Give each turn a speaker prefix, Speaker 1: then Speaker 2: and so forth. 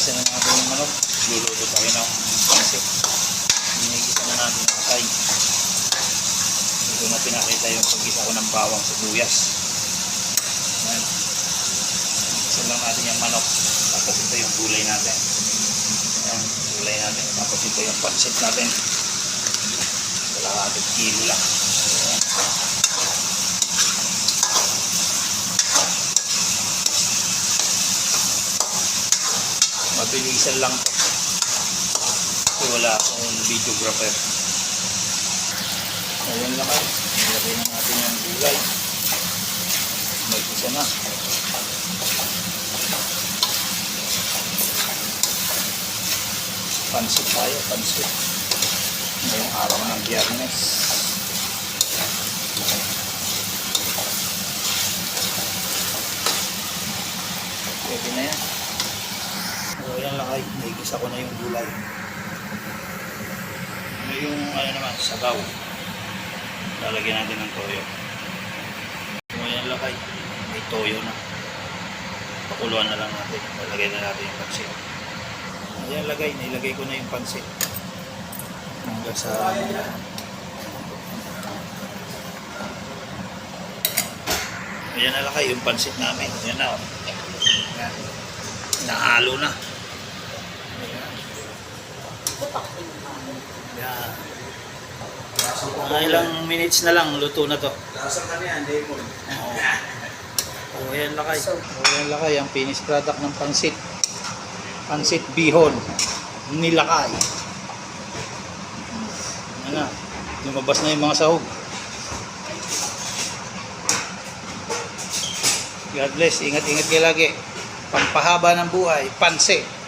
Speaker 1: Ginigisa na natin yung manok. Luluto tayo ng pansit. Ginigisa na natin yung atay. Dito na pinakita yung paggisa ko ng bawang sibuyas. Ayan. Gisa lang natin yung manok. Tapos ito yung gulay natin. Ayan, gulay natin. Tapos ito yung pansit natin. Kalahating kilo lang. Ayan. Mabilisan lang to kasi wala akong videographer. Ayan lang ay ilagay na natin yung gulay. Mag-isa na. Pansit tayo, pansit ngayong araw ng Biyernes. Pwede na yan. So yan lang ay, naigisa ko na yung gulay. Yung ano naman, sabaw. Lalagyan natin ng toyo. So yan lang ay, may toyo na. Pakuluan na lang natin. Lalagyan na natin yung pansit. Ayan lagay, nailagay ko na yung pansit. Hanggang sa ayan na lakay yung pansit namin. Ayan na o. Ayan. Nahalo na. Ayan. Ilang minutes na lang, luto na to.
Speaker 2: Lasang ka niyan, lemon.
Speaker 1: O ayan lakay. O ayan lakay, ang finished product ng pansit. Pansit bihon. Nilakay. Ayan na. Lumabas na yung mga sahog. God bless. Ingat-ingat kayo lagi. Pampahaba ng buhay. Pansit.